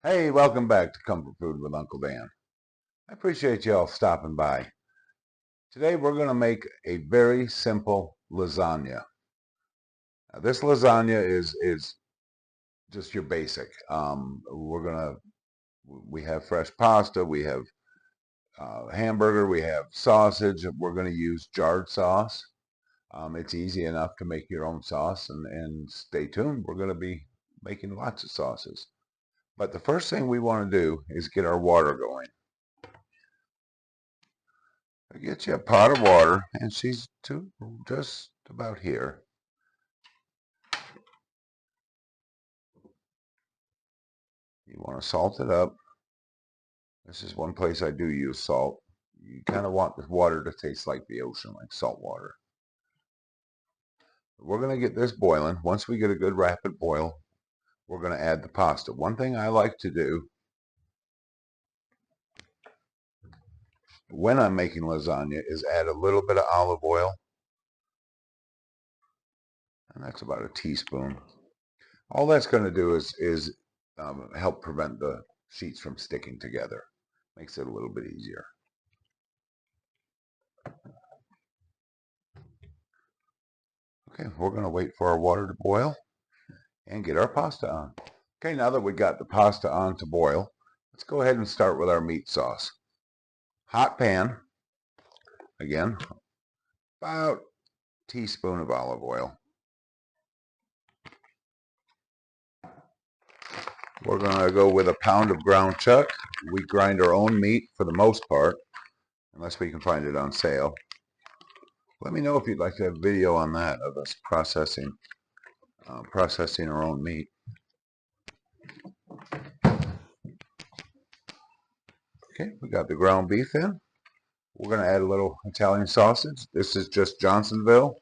Hey, welcome back to Comfort Food with Uncle Dan. I appreciate you all stopping by. Today we're going to make a very simple lasagna. Now, this lasagna is just your basic. We have fresh pasta, we have hamburger, we have sausage. We're going to use jarred sauce. It's easy enough to make your own sauce, and stay tuned. We're going to be making lots of sauces. But the first thing we want to do is get our water going. I get you a pot of water, and she's just about here. You want to salt it up. This is one place I do use salt. You kind of want the water to taste like the ocean, like salt water. We're going to get this boiling. Once we get a good rapid boil, we're going to add the pasta. One thing I like to do when I'm making lasagna is add a little bit of olive oil, and that's about a teaspoon. All that's going to do is help prevent the sheets from sticking together. Makes it a little bit easier. Okay, we're going to wait for our water to boil and get our pasta on. Okay, now that we got the pasta on to boil, let's go ahead and start with our meat sauce. Hot pan, again, about a teaspoon of olive oil. We're going to go with a pound of ground chuck. We grind our own meat for the most part, unless we can find it on sale. Let me know if you'd like to have a video on that, of us processing our own meat. Okay, we got the ground beef in. We're going to add a little Italian sausage. This is just Johnsonville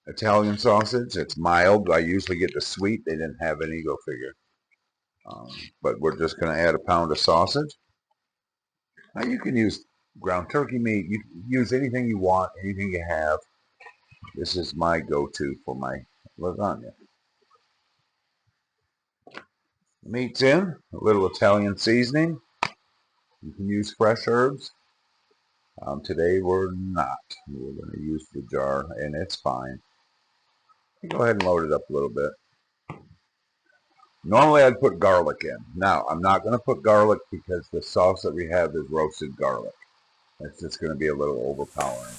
Italian sausage. It's mild. I usually get the sweet. They didn't have any, go figure. But we're just going to add a pound of sausage. Now you can use ground turkey meat. You can use anything you want, anything you have. This is my go-to for my lasagna. The meat's in. A little Italian seasoning. You can use fresh herbs. Today we're not. We're going to use the jar, and it's fine. Go ahead and load it up a little bit. Normally I'd put garlic in. Now, I'm not going to put garlic because the sauce that we have is roasted garlic. It's just going to be a little overpowering.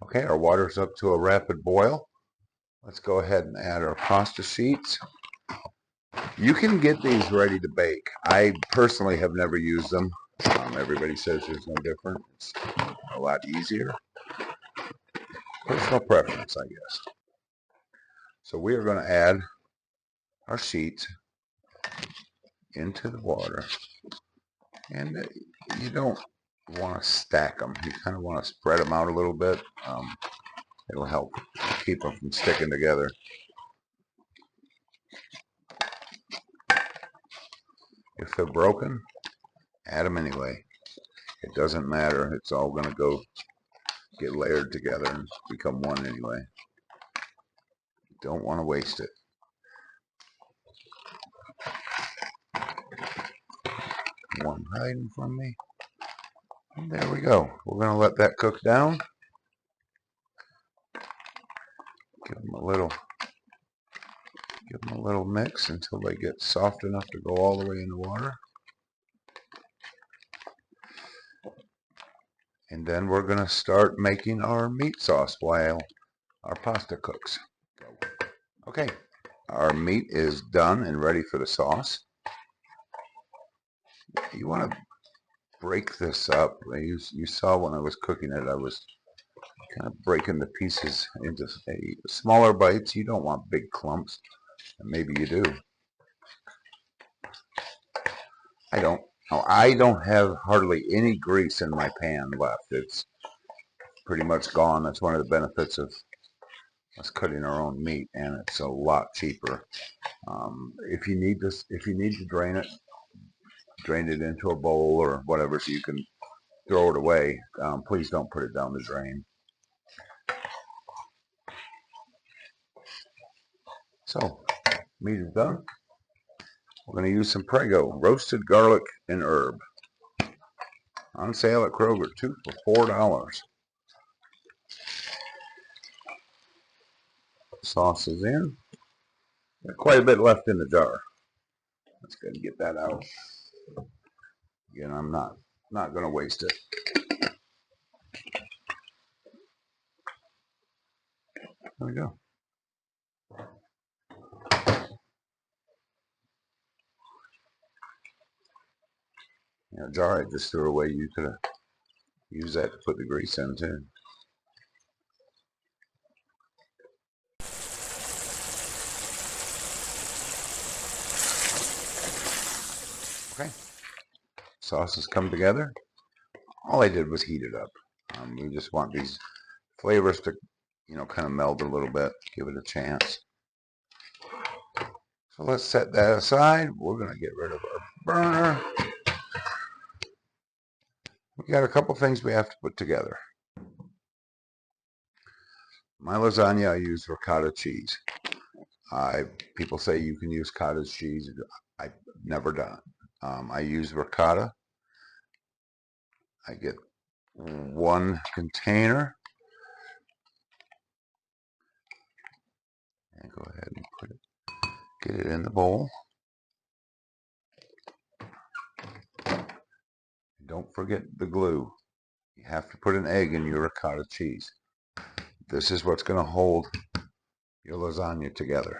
Okay, our water's up to a rapid boil. Let's go ahead and add our pasta sheets. You can get these ready to bake. I personally have never used them. Everybody says there's no difference. It's a lot easier. Personal preference, I guess. So we are going to add our sheets into the water. And you don't want to stack them. You kind of want to spread them out a little bit. It'll help keep them from sticking together. If they're broken, add them anyway. It doesn't matter. It's all going to go get layered together and become one anyway. Don't want to waste it. One hiding from me. And there we go. We're going to let that cook down. Give them a little mix until they get soft enough to go all the way in the water. And then we're going to start making our meat sauce while our pasta cooks. Okay, our meat is done and ready for the sauce. You want to break this up. You saw when I was cooking it, I was kind of breaking the pieces into smaller bites. You don't want big clumps, and maybe you do. I don't. I don't have hardly any grease in my pan left. It's pretty much gone. That's one of the benefits of us cutting our own meat, and it's a lot cheaper. If you need to drain it into a bowl or whatever, so you can throw it away. Please don't put it down the drain. So, meat is done. We're going to use some Prego, roasted garlic and herb. On sale at Kroger, 2 for $4. Sauce is in. Got quite a bit left in the jar. Let's go and get that out. Again, I'm not going to waste it. There we go. Yeah, jar I just threw away. You could have used that to put the grease in too. Okay. Sauce has come together. All I did was heat it up. We just want these flavors to, kind of meld a little bit. Give it a chance. So let's set that aside. We're going to get rid of our burner. We got a couple things we have to put together. My lasagna, I use ricotta cheese. People say you can use cottage cheese. I've never done it. I use ricotta. I get 1 container. And go ahead and get it in the bowl. Don't forget the glue. You have to put an egg in your ricotta cheese. This is what's going to hold your lasagna together.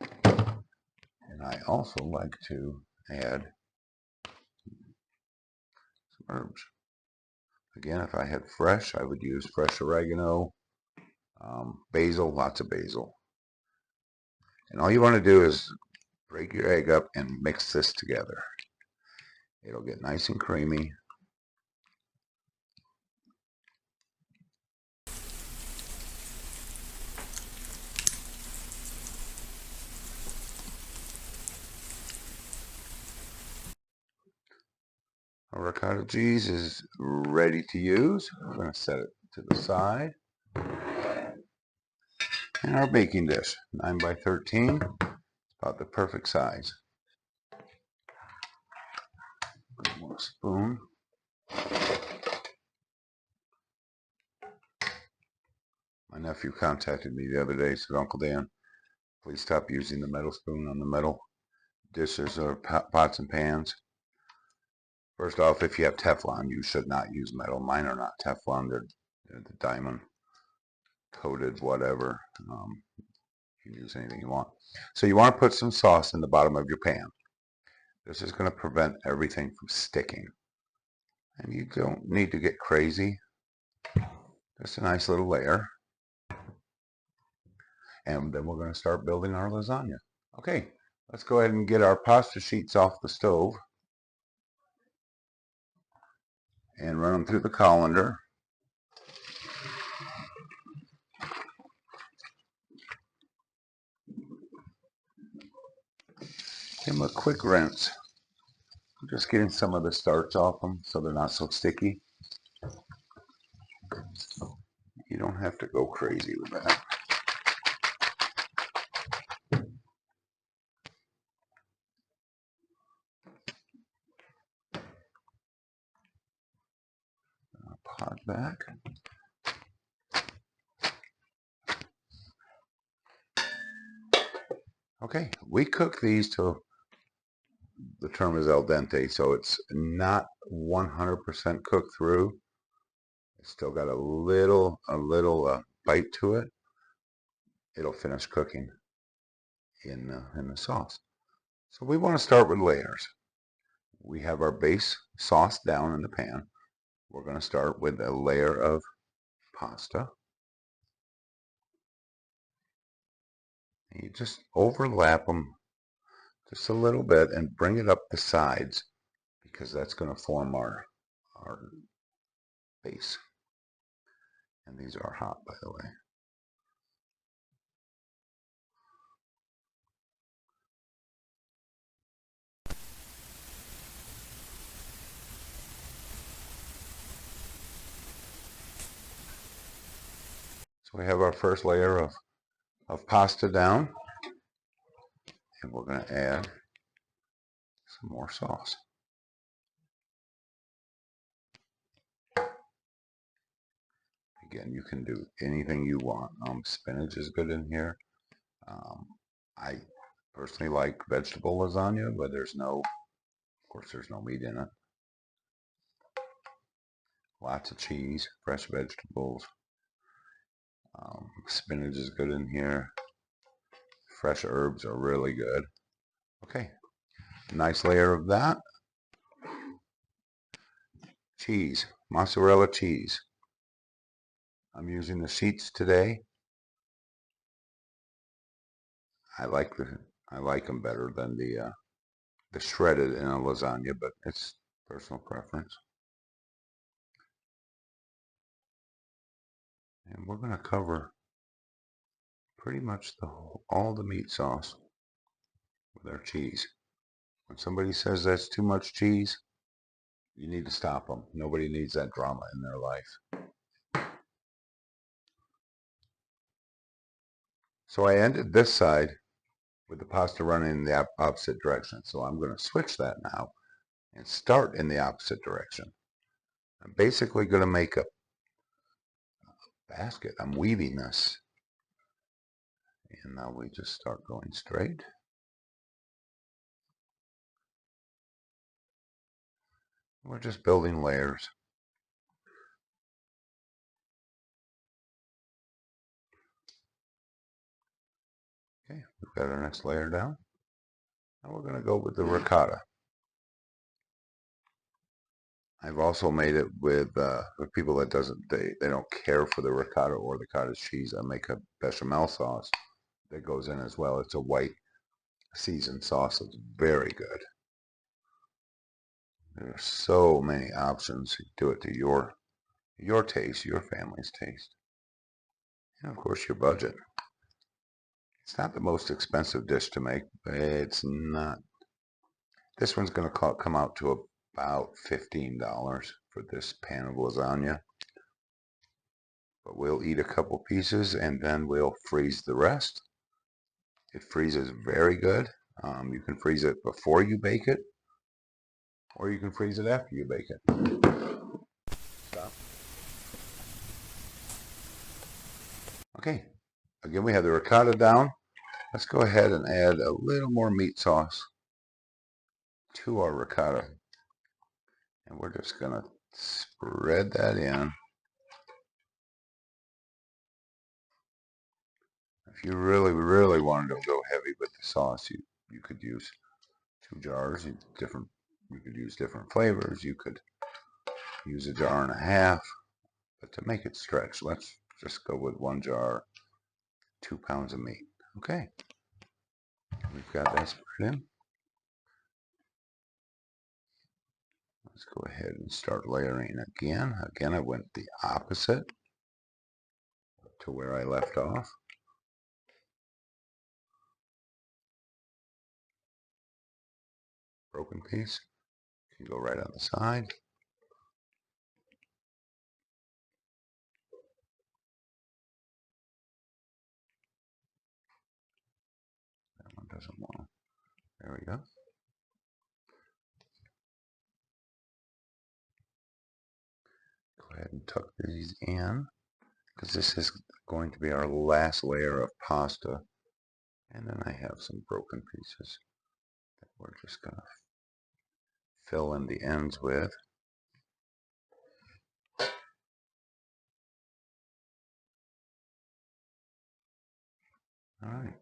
And I also like to add some herbs. Again, if I had fresh, I would use fresh oregano, basil, lots of basil. And all you want to do is break your egg up and mix this together. It'll get nice and creamy. Our ricotta cheese is ready to use. We're going to set it to the side. And our baking dish, 9 by 13, about the perfect size. One more spoon. My nephew contacted me the other day, said, "Uncle Dan, please stop using the metal spoon on the metal dishes or pots and pans. First off, if you have Teflon, you should not use metal. Mine are not Teflon. They're the diamond coated whatever. You can use anything you want. So you want to put some sauce in the bottom of your pan. This is going to prevent everything from sticking. And you don't need to get crazy. Just a nice little layer. And then we're going to start building our lasagna. Okay, let's go ahead and get our pasta sheets off the stove and run them through the colander. Give them a quick rinse. I'm just getting some of the starch off them so they're not so sticky. You don't have to go crazy with that. Pot back. Okay, we cook these till the term is al dente, so it's not 100% cooked through. It's still got a little bite to it. It'll finish cooking in the sauce. So we want to start with layers. We have our base sauce down in the pan. We're going to start with a layer of pasta. And you just overlap them just a little bit and bring it up the sides because that's going to form our base. And these are hot, by the way. So we have our first layer of pasta down, and we're going to add some more sauce. Again, you can do anything you want. Spinach is good in here. I personally like vegetable lasagna, but of course, there's no meat in it. Lots of cheese, fresh vegetables. Spinach is good in here. Fresh herbs are really good. Okay, nice layer of that. Cheese, mozzarella cheese. I'm using the sheets today. I like them better than the shredded in a lasagna, but it's personal preference. And we're going to cover pretty much all the meat sauce with our cheese. When somebody says that's too much cheese, you need to stop them. Nobody needs that drama in their life. So I ended this side with the pasta running in the opposite direction. So I'm going to switch that now and start in the opposite direction. I'm basically going to make a basket. I'm weaving this. And now we just start going straight. We're just building layers. Okay, we've got our next layer down. Now we're going to go with the ricotta. I've also made it with people that they don't care for the ricotta or the cottage cheese. I make a bechamel sauce that goes in as well. It's a white seasoned sauce. It's very good. There are so many options. You do it to your taste, your family's taste, and of course your budget. It's not the most expensive dish to make, but it's not. This one's going to come out to about $15 for this pan of lasagna. But we'll eat a couple pieces and then we'll freeze the rest. It freezes very good. You can freeze it before you bake it, or you can freeze it after you bake it. Stop. Okay, again we have the ricotta down. Let's go ahead and add a little more meat sauce to our ricotta. And we're just going to spread that in. If you really, really wanted to go heavy with the sauce, you could use 2 jars. You could use different flavors. You could use a jar and a half. But to make it stretch, let's just go with 1 jar, 2 pounds of meat. Okay, we've got that spread in. Let's go ahead and start layering again. Again, I went the opposite to where I left off. Broken piece can go right on the side. That one doesn't want to. There we go. Go ahead and tuck these in, because this is going to be our last layer of pasta. And then I have some broken pieces that we're just going to fill in the ends with. All right.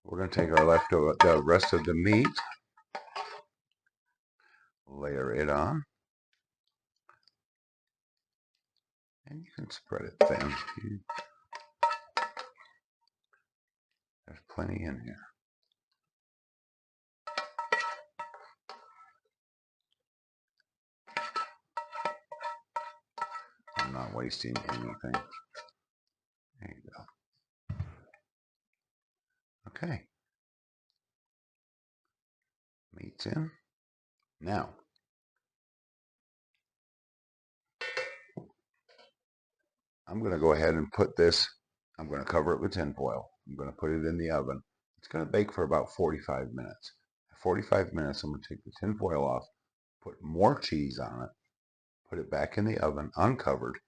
We're going to take our leftover, the rest of the meat, layer it on, and you can spread it thin. There's plenty in here. I'm not wasting anything. There you go. Okay. Meat's in. Now, I'm going to go ahead and put this, I'm going to cover it with tin foil. I'm going to put it in the oven. It's going to bake for about 45 minutes. At 45 minutes, I'm going to take the tin foil off, put more cheese on it, put it back in the oven uncovered.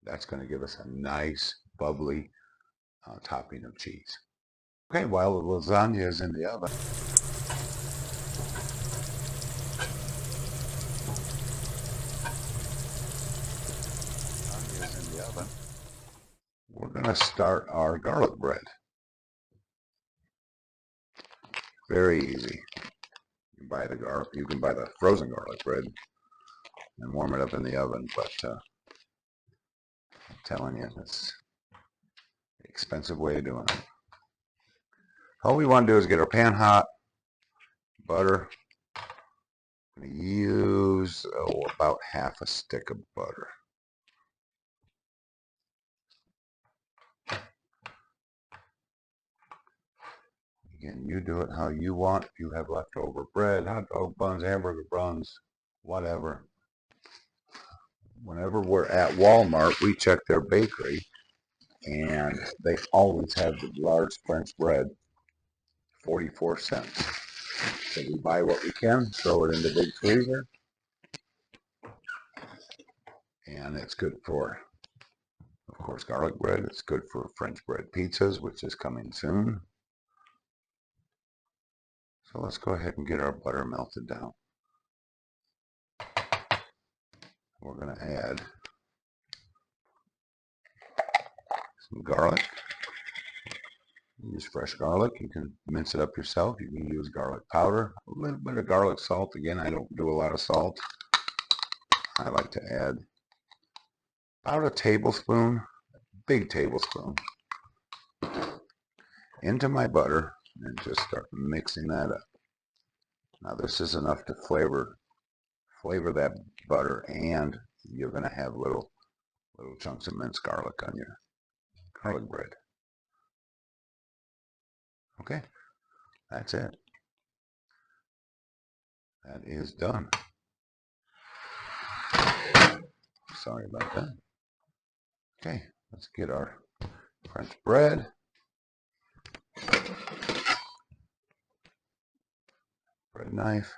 That's going to give us a nice, bubbly topping of cheese. Okay, while the lasagna is in the oven, we're going to start our garlic bread. Very easy. You can buy the garlic. You can buy the frozen garlic bread and warm it up in the oven. But I'm telling you, it's an expensive way of doing it. All we want to do is get our pan hot, butter. I'm going to use about half a stick of butter. Again, you do it how you want. If you have leftover bread, hot dog buns, hamburger buns, whatever. Whenever we're at Walmart, we check their bakery, and they always have the large French bread, 44 cents. So we buy what we can, throw it in the big freezer, and it's good for, of course, garlic bread. It's good for French bread pizzas, which is coming soon. So let's go ahead and get our butter melted down. We're going to add some garlic. Use fresh garlic. You can mince it up yourself. You can use garlic powder, a little bit of garlic salt. Again, I don't do a lot of salt. I like to add about a tablespoon, big tablespoon, into my butter and just start mixing that up. Now this is enough to flavor that butter, and you're going to have little chunks of minced garlic on your garlic bread. Okay, that's it. That is done. Sorry about that. Okay, let's get our French bread. Bread knife.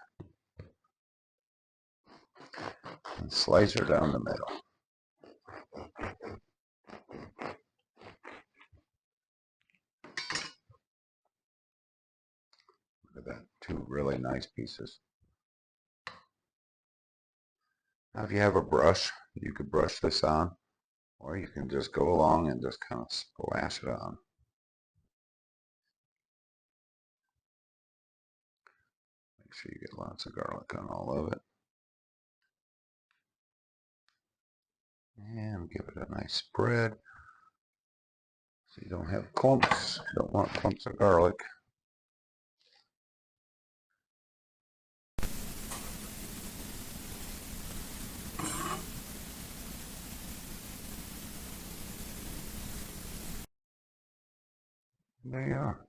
And slice her down the middle. Look at that, two really nice pieces. Now if you have a brush, you could brush this on, or you can just go along and just kind of splash it on. Make sure you get lots of garlic on all of it. And give it a nice spread so you don't have clumps. You don't want clumps of garlic. There you are.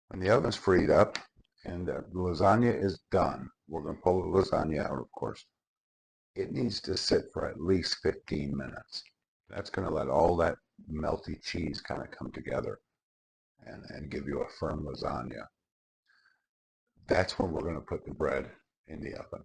When the oven's freed up and the lasagna is done, we're going to pull the lasagna out, of course. It needs to sit for at least 15 minutes. That's going to let all that melty cheese kind of come together and give you a firm lasagna. That's when we're going to put the bread in the oven.